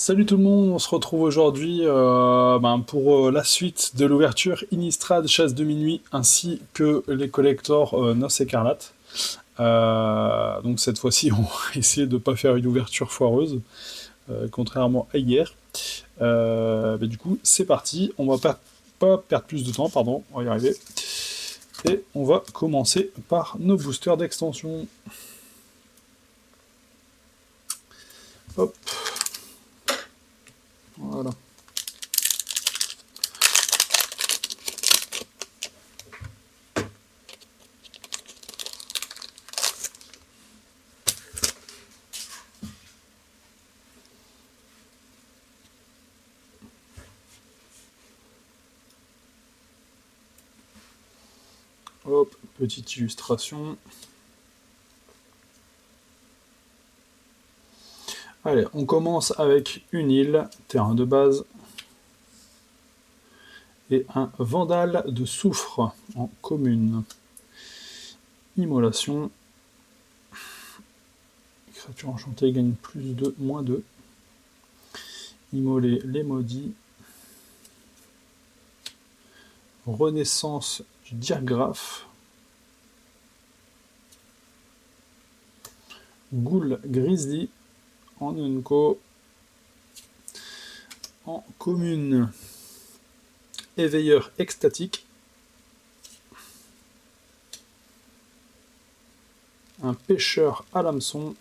Salut tout le monde, on se retrouve aujourd'hui pour la suite de l'ouverture Innistrad Chasse de minuit ainsi que les collectors Noces écarlates. Donc cette fois-ci, on va essayer de ne pas faire une ouverture foireuse, contrairement à hier. Du coup, c'est parti, on va pas perdre plus de temps, pardon, on va y arriver. Et on va commencer par nos boosters d'extension. Hop, voilà. Hop, petite illustration. Allez, on commence avec une île, terrain de base, et un Vandale de soufre en commune. Immolation. Créature enchantée gagne plus de, moins de. Immoler les maudits. Renaissance du Diagraphe. Ghoul Grizzly en Unco. En commune. Éveilleur extatique. Un pêcheur à l'hameçon.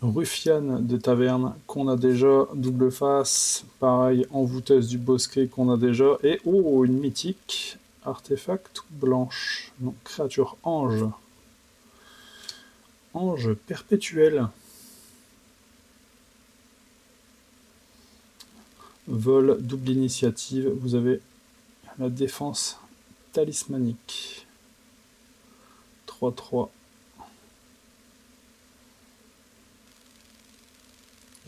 Ruffiane de taverne qu'on a déjà, double face, pareil, envoûteuse du bosquet qu'on a déjà, et oh, une mythique, artefact blanche, donc créature ange, ange perpétuel, vol, double initiative, vous avez la défense talismanique, 3-3,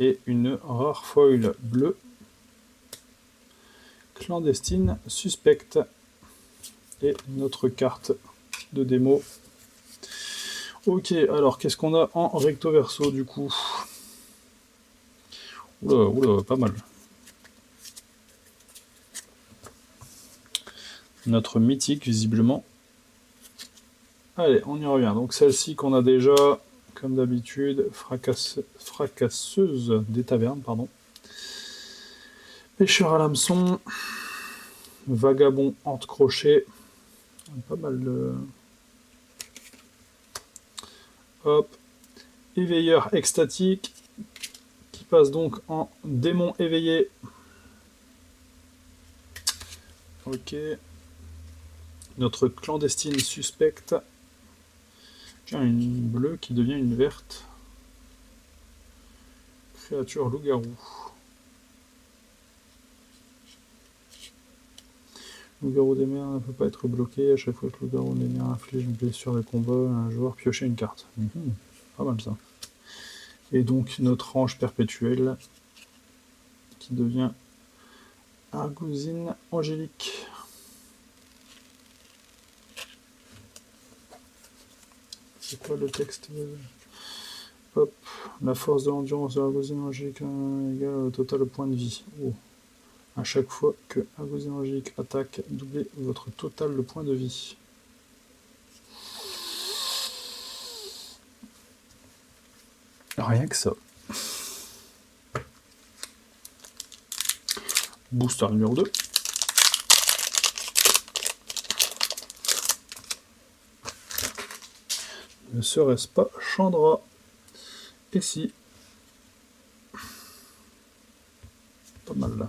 et une rare foil bleue, clandestine suspecte, et notre carte de démo. Ok, alors qu'est-ce qu'on a en recto verso du coup? Oula, oula, pas mal. Notre mythique, visiblement. Allez, on y revient. Donc celle-ci qu'on a déjà, comme d'habitude, fracasseuse des tavernes, pardon. Pêcheur à l'hameçon. Vagabond entre crochets. Pas mal de... Hop. Éveilleur extatique, qui passe donc en démon éveillé. Ok. Notre clandestine suspecte. Tiens, une bleue qui devient une verte. Créature loup-garou. Loup-garou des mers ne peut pas être bloqué. À chaque fois que le loup-garou des mers inflige une blessure de combat, un joueur pioche une carte. Pas mal ça. Et donc notre ange perpétuel qui devient Argousine angélique. C'est quoi le texte? Hop. La force de l'endurance de l'Argousine angélique égale au total point de vie. Oh. À chaque fois que Argousine angélique attaque, doublez votre total de points de vie. Rien que ça. Booster numéro 2. Ne serait-ce pas Chandra? Et si? Pas mal là.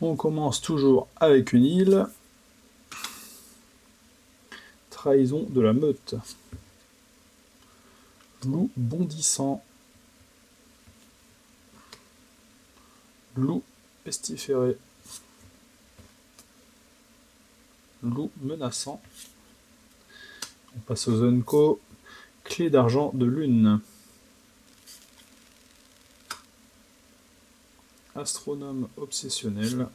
On commence toujours avec une île. Trahison de la meute. Loup bondissant. Loup pestiféré. Loup menaçant. On passe aux Unco. Clé d'argent de lune. Astronome obsessionnel.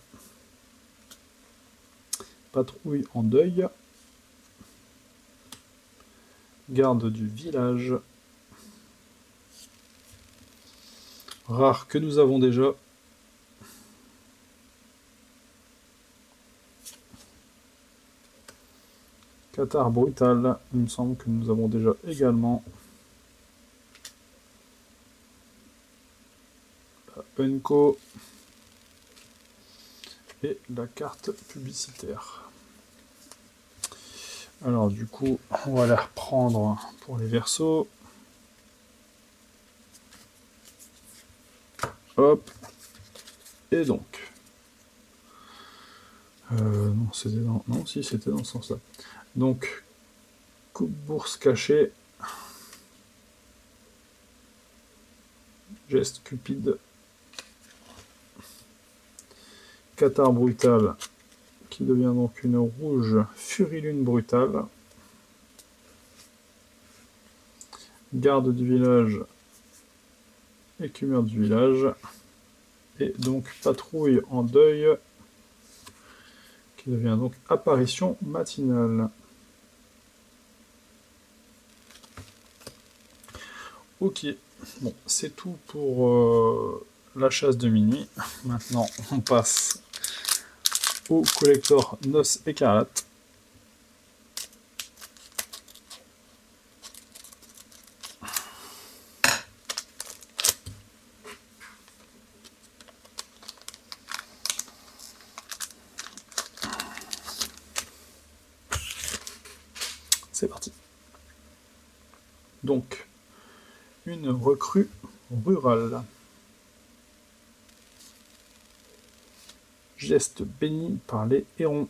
Patrouille en deuil. Garde du village. Rare que nous avons déjà. Cathare brutal, il me semble que nous avons déjà également. Unco. Et la carte publicitaire. Alors du coup, on va les reprendre pour les versos. Hop. Et donc. Non, c'était dans... Non, si, c'était dans ce sens-là. Donc, coupe bourse cachée. Geste cupide. Cathare brutal, qui devient donc une rouge furilune brutale. Garde du village, écumeur du village. Et donc patrouille en deuil, qui devient donc apparition matinale. Ok, bon, c'est tout pour la chasse de minuit. Maintenant, on passe au collector Noce Écarlate. C'est parti. Donc, une recrue rurale. Geste béni par les hérons.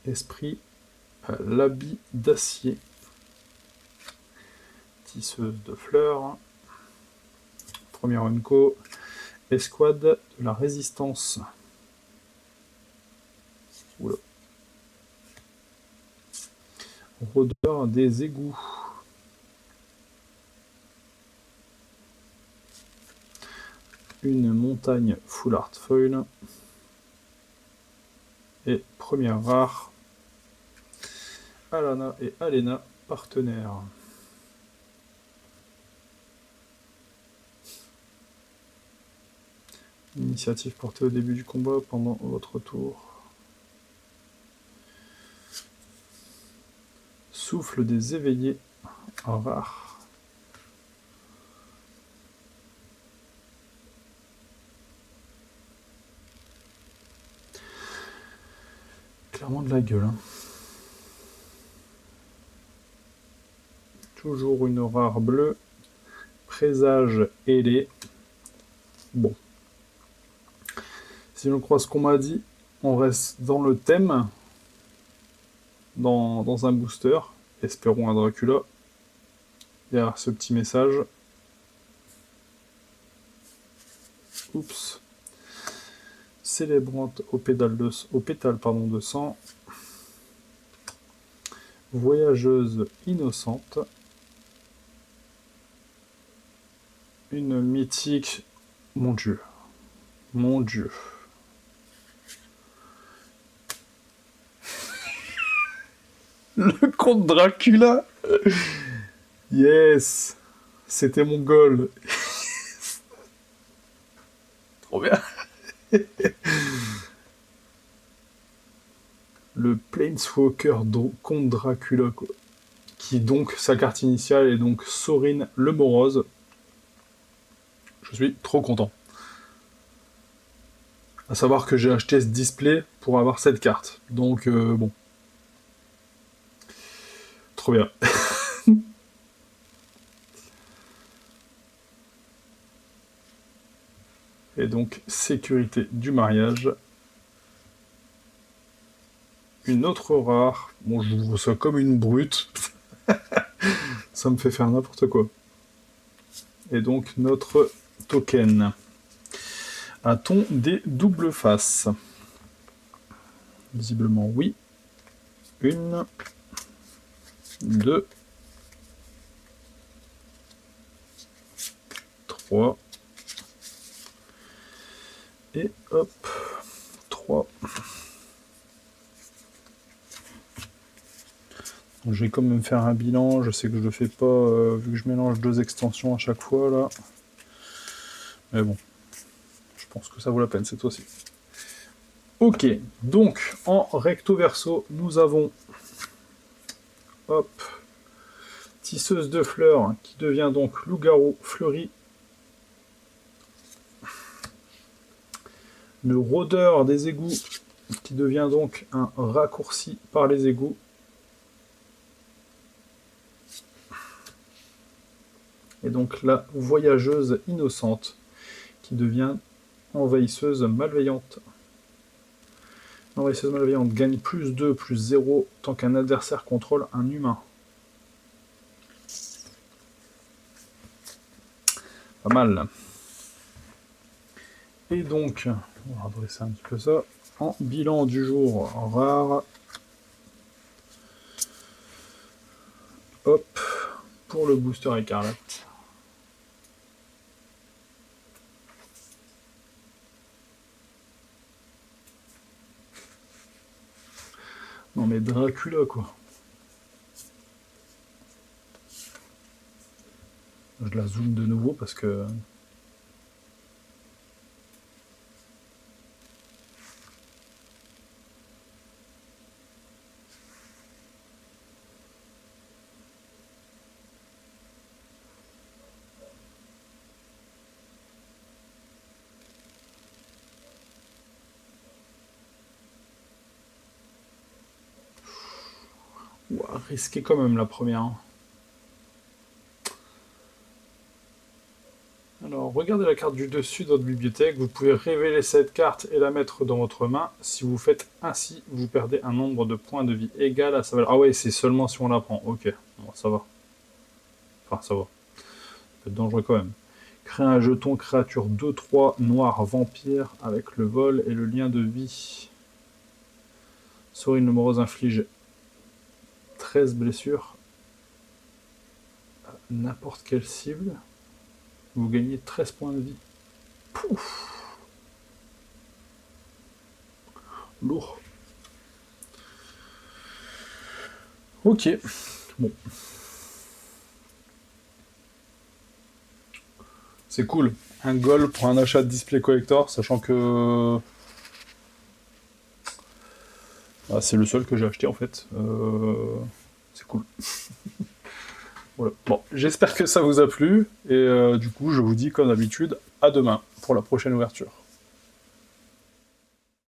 Esprit à l'habit d'acier. Tisseuse de fleurs. Première unco. Escouade de la résistance. Oula. Rôdeur des égouts. Une montagne full art foil. Et première rare, Alana et Alena, partenaires. Initiative portée au début du combat pendant votre tour. Souffle des éveillés, rare. Clairement de la gueule. Hein. Toujours une rare bleue. Présage ailé. Bon. Si je crois ce qu'on m'a dit, on reste dans le thème. Dans un booster. Espérons un Dracula. Derrière ce petit message. Oups. Célébrante au pétale de sang. Voyageuse innocente. Une mythique. Mon Dieu. Mon Dieu. Le comte Dracula. Yes. C'était mon goal. Trop bien. Le Planeswalker comte Dracula, quoi. Qui donc, sa carte initiale est donc Sorin le Morose. Je suis trop content. À savoir que j'ai acheté ce display pour avoir cette carte. Donc, bon. Trop bien. Et donc, sécurité du mariage. Une autre rare. Bon, je vois ça comme une brute. Ça me fait faire n'importe quoi. Et donc, notre token. A-t-on des doubles faces? Visiblement, oui. Une. Deux. Trois. Et hop. 3. Donc, je vais quand même faire un bilan. Je sais que je le fais pas vu que je mélange 2 extensions à chaque fois là. Mais bon, je pense que ça vaut la peine cette fois-ci. Ok, donc en recto verso, nous avons hop, tisseuse de fleurs qui devient donc loup-garou fleuri. Le rôdeur des égouts qui devient donc un raccourci par les égouts. Et donc la voyageuse innocente qui devient envahisseuse malveillante. L'envahisseuse malveillante gagne plus 2, plus 0 tant qu'un adversaire contrôle un humain. Pas mal. Et donc, on va redresser un petit peu ça. En bilan du jour rare. Hop, pour le booster écarlate. Non mais Dracula quoi. Je la zoome de nouveau parce que... Ouah, risqué quand même la première. Alors, regardez la carte du dessus de votre bibliothèque. Vous pouvez révéler cette carte et la mettre dans votre main. Si vous faites ainsi, vous perdez un nombre de points de vie égal à sa valeur. Ah ouais, c'est seulement si on la prend. Ok, bon, ça va. Enfin, ça va. Ça peut être dangereux quand même. Créer un jeton créature 2-3 noir vampire avec le vol et le lien de vie. Sorine Lumorose inflige 13 blessures à n'importe quelle cible. Vous gagnez 13 points de vie. Pouf. Lourd. Ok. Bon. C'est cool. Un goal pour un achat de display collector, sachant que... Ah, c'est le seul que j'ai acheté en fait. C'est cool. Voilà. Bon, j'espère que ça vous a plu. Et du coup, je vous dis comme d'habitude, à demain pour la prochaine ouverture.